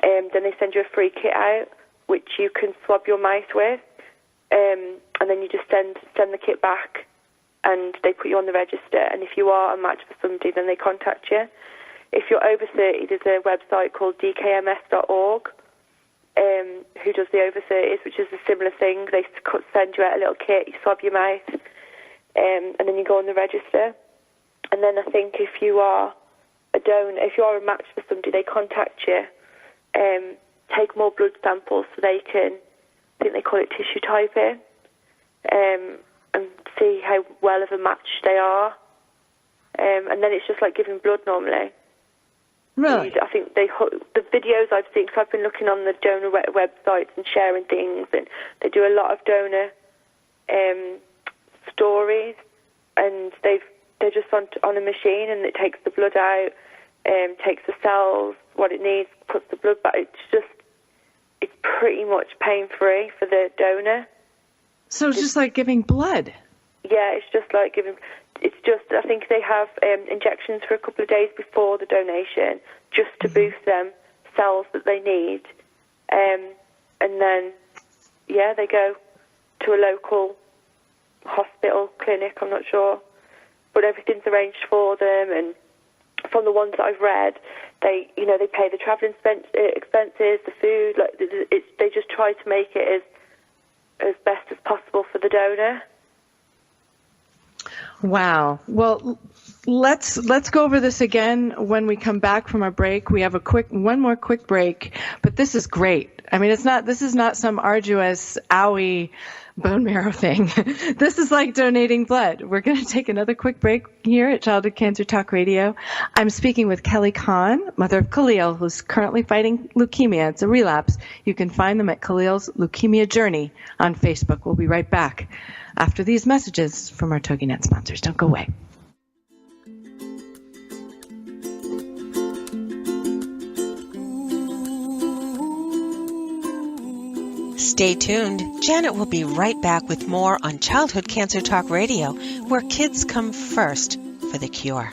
S4: Then they send you a free kit out, which you can swab your mouth with. And then you just send the kit back, and they put you on the register. And if you are a match for somebody, then they contact you. If you're over 30, there's a website called dkms.org, who does the over 30s, which is a similar thing. They send you out a little kit, you swab your mouth, and then you go on the register. And then I think if you are a donor, if you are a match for somebody, they contact you, take more blood samples so they can, I think they call it tissue typing, and see how well of a match they are. And then it's just like giving blood normally.
S3: Really?
S4: I think the videos I've seen, because I've been looking on the donor websites and sharing things, and they do a lot of donor stories, and they're just on a machine, and it takes the blood out, takes the cells, what it needs, puts the blood back. It's pretty much pain-free for the donor.
S3: So it's just like giving blood?
S4: Yeah, it's just like giving... I think they have injections for a couple of days before the donation, just to boost them cells that they need. And then, they go to a local hospital, clinic, I'm not sure. But everything's arranged for them, and from the ones that I've read, they pay the travelling expenses, the food. They just try to make it as best as possible for the donor.
S3: Wow. Well, let's go over this again when we come back from our break. We have one more quick break, but this is great. This is not some arduous, owie bone marrow thing. This is like donating blood. We're going to take another quick break here at Childhood Cancer Talk Radio. I'm speaking with Kelly Kahn, mother of Khaleel, who's currently fighting leukemia. It's a relapse. You can find them at Khaleel's Leukemia Journey on Facebook. We'll be right back after these messages from our TogiNet sponsors. Don't go away.
S2: Stay tuned. Janet will be right back with more on Childhood Cancer Talk Radio, where kids come first for the cure.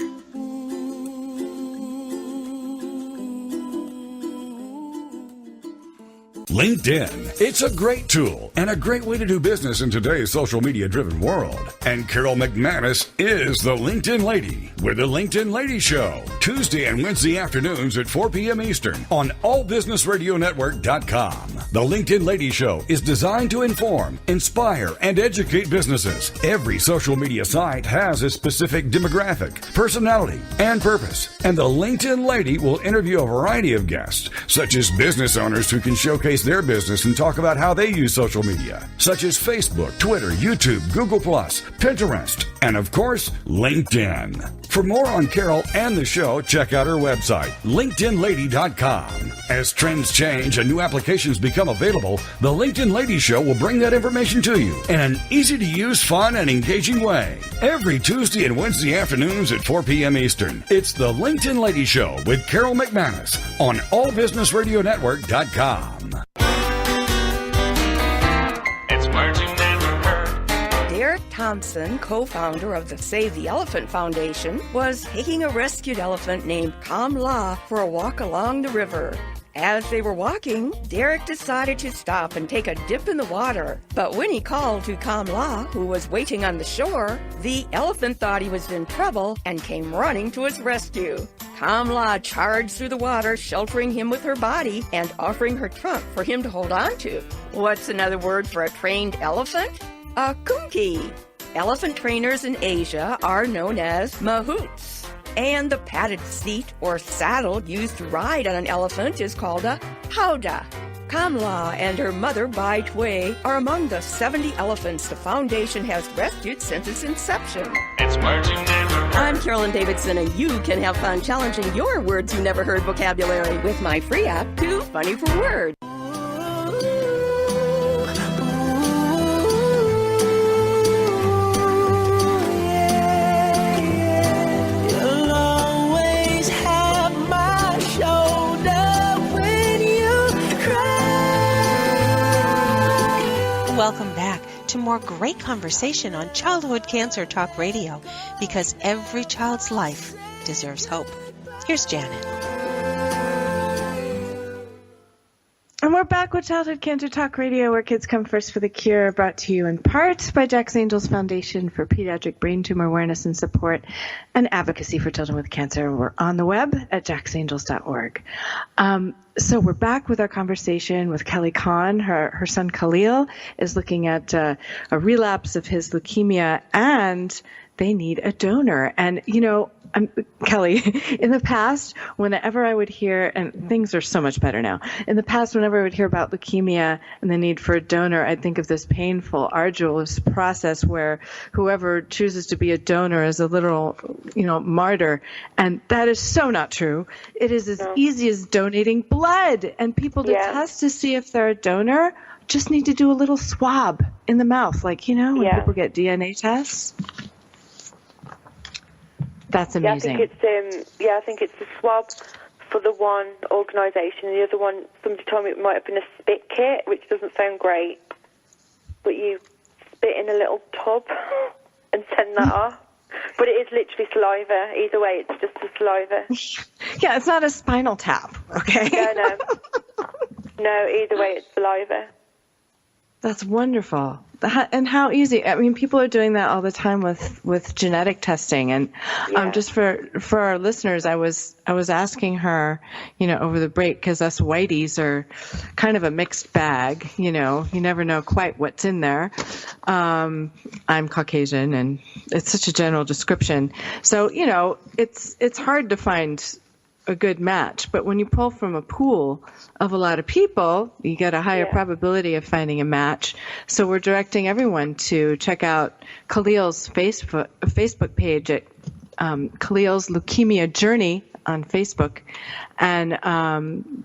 S5: LinkedIn. It's a great tool and a great way to do business in today's social media-driven world. And Carol McManus is the LinkedIn Lady with the LinkedIn Lady Show, Tuesday and Wednesday afternoons at 4 p.m. Eastern on allbusinessradionetwork.com. The LinkedIn Lady Show is designed to inform, inspire, and educate businesses. Every social media site has a specific demographic, personality, and purpose. And the LinkedIn Lady will interview a variety of guests, such as business owners who can showcase their business and talk about how they use social media, such as Facebook, Twitter, YouTube, Google+, Pinterest, and of course, LinkedIn. For more on Carol and the show, check out her website, LinkedInLady.com. As trends change and new applications become available, the LinkedIn Lady Show will bring that information to you in an easy-to-use, fun, and engaging way. Every Tuesday and Wednesday afternoons at 4 p.m. Eastern, it's the LinkedIn Lady Show with Carol McManus on allbusinessradionetwork.com.
S8: It's words you never heard.
S6: Derek Thompson, co-founder of the Save the Elephant Foundation, was taking a rescued elephant named Kamla for a walk along the river. As they were walking, Derek decided to stop and take a dip in the water. But when he called to Kamla, who was waiting on the shore, the elephant thought he was in trouble and came running to his rescue. Kamla charged through the water, sheltering him with her body and offering her trunk for him to hold on to. What's another word for a trained elephant? A kunki. Elephant trainers in Asia are known as mahouts. And the padded seat or saddle used to ride on an elephant is called a howdah. Kamla and her mother, Bai Tui, are among the 70 elephants the foundation has rescued since its inception.
S8: It's words you never heard.
S6: I'm Carolyn Davidson, and you can have fun challenging your words you never heard vocabulary with my free app, Too Funny for Words.
S2: welcome back to more great conversation on Childhood Cancer Talk Radio, because every child's life deserves hope. Here's Janet.
S3: And we're back with Childhood Cancer Talk Radio, where kids come first for the cure, brought to you in part by Jack's Angels Foundation for Pediatric Brain Tumor Awareness and Support and Advocacy for Children with Cancer. We're on the web at jacksangels.org. So we're back with our conversation with Kelly Khan. Her son Khaleel is looking at a relapse of his leukemia, and they need a donor. And, you know, Kelly, in the past, whenever I would hear, and things are so much better now, in the past, whenever I would hear about leukemia and the need for a donor, I'd think of this painful, arduous process where whoever chooses to be a donor is a literal, martyr. And that is so not true. It is as easy as donating blood. And people to test to see if they're a donor just need to do a little swab in the mouth, like, when people get DNA tests. That's amazing.
S4: I think it's the swab for the one organisation. The other one, somebody told me it might have been a spit kit, which doesn't sound great. But you spit in a little tub and send that off. But it is literally saliva. Either way, it's just the saliva.
S3: Yeah, it's not a spinal tap, okay?
S4: No. No, either way, it's saliva.
S3: That's wonderful. And how easy. I mean, people are doing that all the time with genetic testing. And just for our listeners, I was asking her, over the break, because us whiteys are kind of a mixed bag. You never know quite what's in there. I'm Caucasian, and it's such a general description. So, it's hard to find a good match. But when you pull from a pool of a lot of people, you get a higher probability of finding a match. So we're directing everyone to check out Khaleel's Facebook page at Khaleel's Leukemia Journey on Facebook. And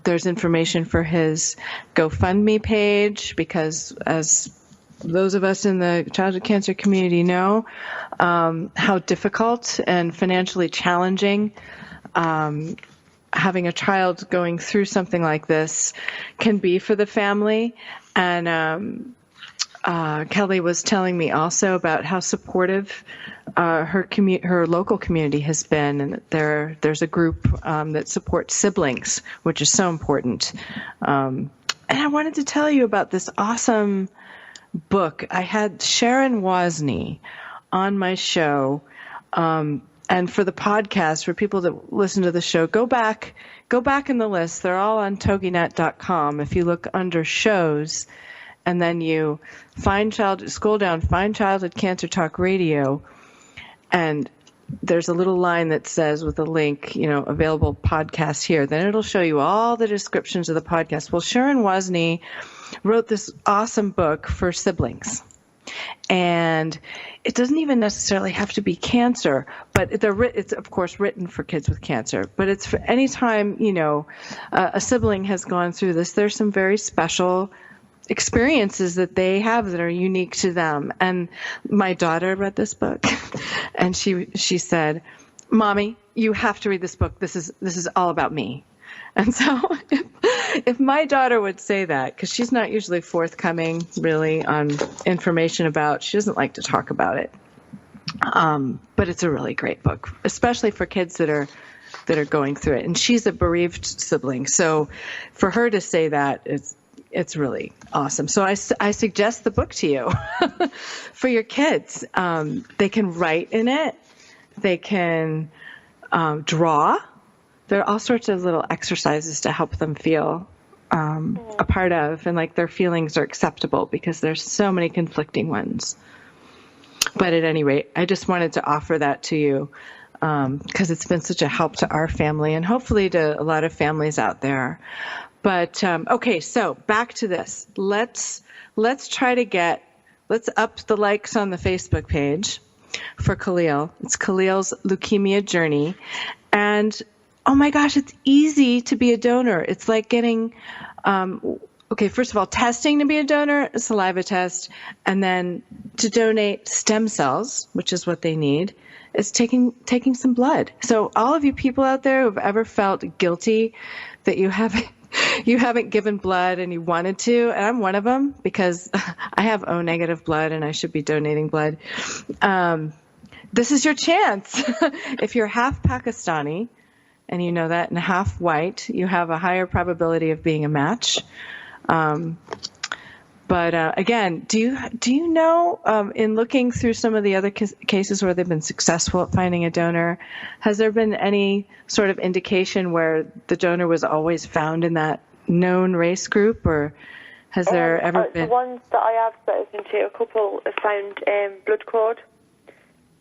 S3: there's information for his GoFundMe page, because as those of us in the childhood cancer community know, how difficult and financially challenging having a child going through something like this can be for the family. And Kelly was telling me also about how supportive her local community has been, and that there's a group that supports siblings, which is so important. And I wanted to tell you about this awesome book. I had Sharon Wozni on my show. And for the podcast, for people that listen to the show, go back in the list. They're all on toginet.com. If you look under shows, and then you scroll down, find Childhood Cancer Talk Radio, and there's a little line that says with a link, available podcasts here. Then it'll show you all the descriptions of the podcast. Well, Sharon Wozni wrote this awesome book for siblings. And it doesn't even necessarily have to be cancer, but it's of course written for kids with cancer. But it's for any time, a sibling has gone through this, there's some very special experiences that they have that are unique to them. And my daughter read this book, and she said, "Mommy, you have to read this book. This is all about me." And so if my daughter would say that, because she's not usually forthcoming really on information she doesn't like to talk about it. But it's a really great book, especially for kids that are going through it. And she's a bereaved sibling. So for her to say that, it's really awesome. So I suggest the book to you for your kids. They can write in it. They can draw. There are all sorts of little exercises to help them feel a part of, and like their feelings are acceptable, because there's so many conflicting ones. But at any rate, I just wanted to offer that to you because it's been such a help to our family and hopefully to a lot of families out there. But okay, so back to this. Let's up the likes on the Facebook page for Khaleel. It's Khaleel's Leukemia Journey, and oh my gosh, it's easy to be a donor. It's like getting, first of all, testing to be a donor, a saliva test, and then to donate stem cells, which is what they need, is taking some blood. So all of you people out there who've ever felt guilty that you haven't you haven't given blood and you wanted to, and I'm one of them because I have O negative blood and I should be donating blood. This is your chance. If you're half Pakistani, and you know that, and half white, you have a higher probability of being a match. But again, do you know, in looking through some of the other cases where they've been successful at finding a donor, has there been any sort of indication where the donor was always found in that known race group, or has there ever been?
S4: The ones that I have spoken to, a couple have found blood cord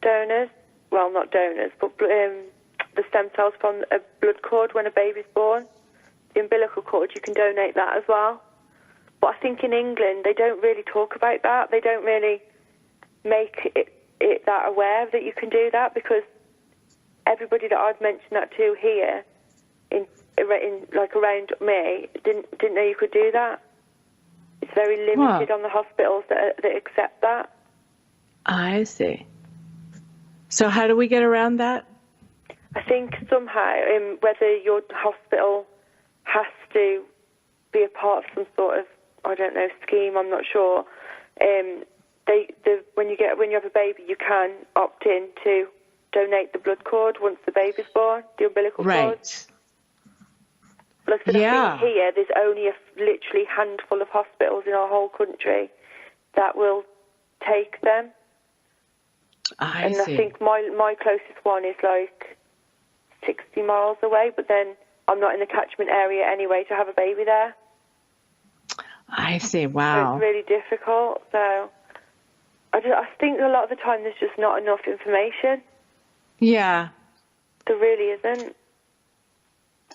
S4: donors. Well, not donors, but the stem cells from a blood cord when a baby's born. The umbilical cord, you can donate that as well. But I think in England, they don't really talk about that. They don't really make it that aware that you can do that, because everybody that I've mentioned that to here, in like around me, didn't know you could do that. It's very limited on the hospitals that accept that.
S3: I see. So how do we get around that?
S4: I think somehow, whether your hospital has to be a part of some sort of, I don't know, scheme, I'm not sure. When you have a baby, you can opt in to donate the blood cord once the baby's born, the umbilical cord.
S3: Right.
S4: Like I said, I think here there's only a literally handful of hospitals in our whole country that will take them. I think my closest one is like 60 miles away, but then I'm not in the catchment area anyway to have a baby there.
S3: I see. Wow.
S4: So it's really difficult. So I think a lot of the time there's just not enough information.
S3: Yeah.
S4: There really isn't.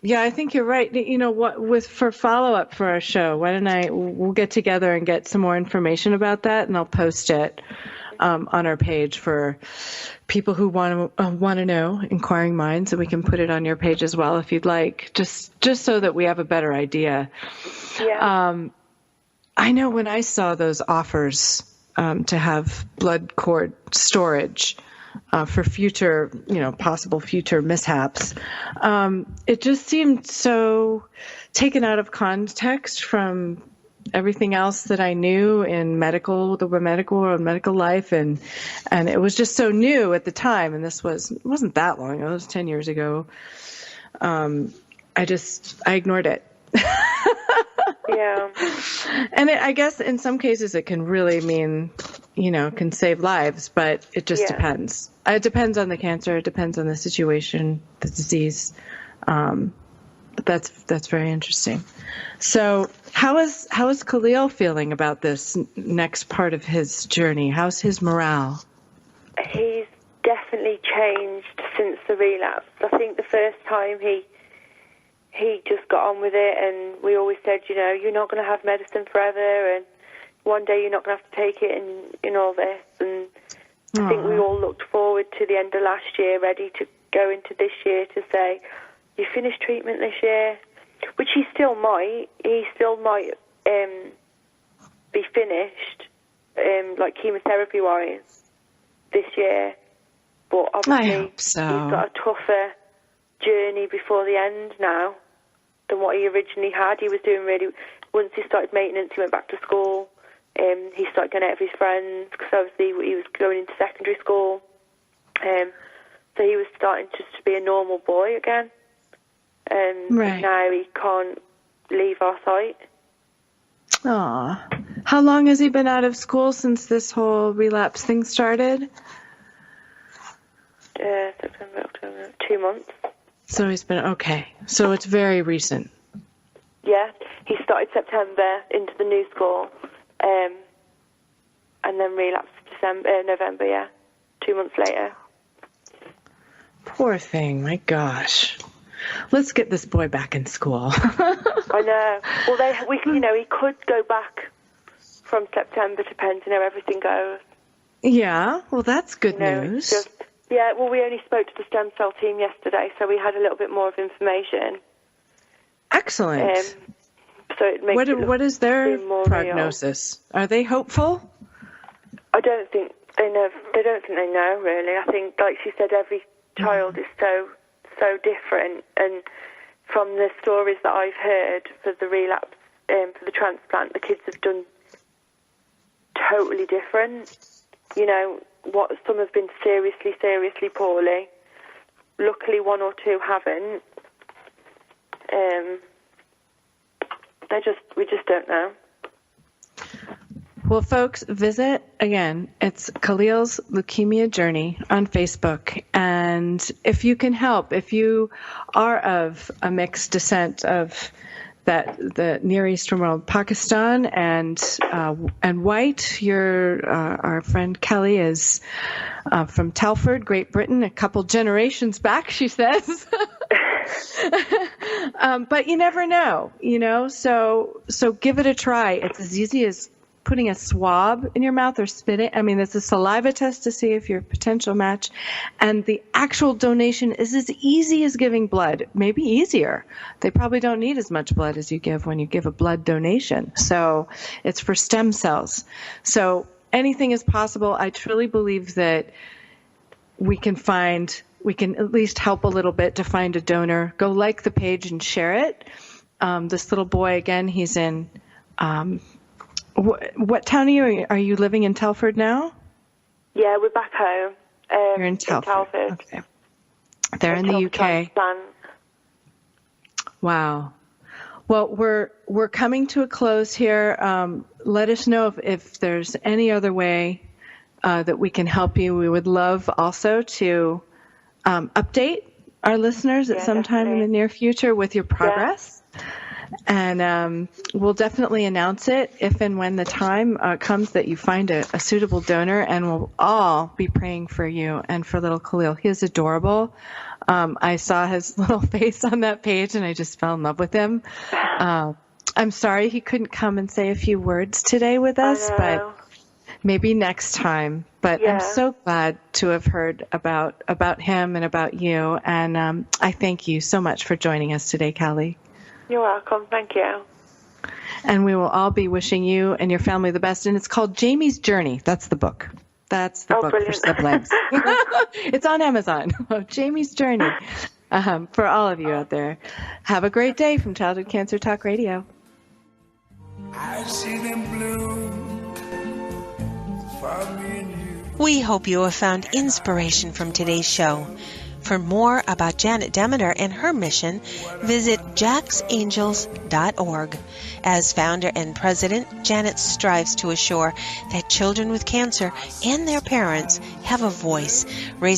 S3: Yeah, I think you're right. You know what? For follow-up for our show, why don't we'll get together and get some more information about that, and I'll post it on our page for people who want to know, inquiring minds, and we can put it on your page as well if you'd like, just so that we have a better idea.
S4: Yeah.
S3: I know when I saw those offers to have blood cord storage for future, possible future mishaps, it just seemed so taken out of context from everything else that I knew in the medical world, medical life, and it was just so new at the time. And it wasn't that long ago. It was 10 years ago. I ignored it.
S4: Yeah.
S3: And I guess in some cases it can really mean, can save lives, but it just depends. It depends on the cancer. It depends on the situation, the disease. But that's very interesting. So how is Khaleel feeling about this next part of his journey? How's his morale?
S4: He's definitely changed since the relapse. I think the first time he just got on with it, and we always said, you're not going to have medicine forever, and one day you're not going to have to take it, and in all this. And I think we all looked forward to the end of last year, ready to go into this year to say, you finished treatment this year, which he still might. He still might be finished, like chemotherapy-wise, this year. But obviously,
S3: I hope so.
S4: He's got a tougher journey before the end now than what he originally had. He was doing once he started maintenance, he went back to school. He started going out with his friends, because obviously he was going into secondary school. So he was starting just to be a normal boy again.
S3: Right.
S4: And now he can't leave our site.
S3: Aw. How long has he been out of school since this whole relapse thing started?
S4: September, October, 2 months.
S3: So he's been, okay. So it's very recent.
S4: Yeah. He started September into the new school, and then relapsed November, yeah. 2 months later.
S3: Poor thing, my gosh. Let's get this boy back in school.
S4: I know. Well, he could go back from September, depending how everything goes.
S3: Yeah, well, that's good news.
S4: We only spoke to the stem cell team yesterday, so we had a little bit more of information.
S3: Excellent.
S4: So it makes
S3: what is their
S4: prognosis?
S3: Real. Are they hopeful?
S4: I don't think they know. They don't think they know, really. I think, like she said, every child is so different, and from the stories that I've heard for the relapse, for the transplant, the kids have done totally different. You know, some have been seriously, seriously poorly. Luckily, one or two haven't. We just don't know.
S3: Well, folks, visit, again, it's Khaleel's Leukemia Journey on Facebook. And if you can help, if you are of a mixed descent of the Near Eastern world, Pakistan and white, our friend Kelly is from Telford, Great Britain, a couple generations back, she says. But you never know, so give it a try. It's as easy as putting a swab in your mouth or spitting. I mean, it's a saliva test to see if you're a potential match. And the actual donation is as easy as giving blood, maybe easier. They probably don't need as much blood as you give when you give a blood donation. So it's for stem cells. So anything is possible. I truly believe that we can at least help a little bit to find a donor. Go like the page and share it. This little boy, again, he's in, what town are you in? Are you living in Telford now?
S4: Yeah, we're back home.
S3: You're in Telford. Okay. They're in the UK.
S4: Transplant.
S3: Wow. Well, we're coming to a close here. Let us know if there's any other way that we can help you. We would love also to update our listeners at some time in the near future with your progress. Yeah. And we'll definitely announce it if and when the time comes that you find a suitable donor, and we'll all be praying for you and for little Khaleel. He is adorable. I saw his little face on that page, and I just fell in love with him. I'm sorry he couldn't come and say a few words today with us, but maybe next time. But I'm so glad to have heard about him and about you, and I thank you so much for joining us today, Callie.
S4: You're welcome. Thank you.
S3: And we will all be wishing you and your family the best. And it's called Jamie's Journey. That's the book. That's the book
S4: brilliant.
S3: for siblings. It's on Amazon. Jamie's Journey. For all of you out there. Have a great day from Childhood Cancer Talk Radio.
S1: I see them bloom for me and you.
S2: We hope you have found inspiration from today's show. For more about Janet Demeter and her mission, visit jacksangels.org. As founder and president, Janet strives to assure that children with cancer and their parents have a voice, raising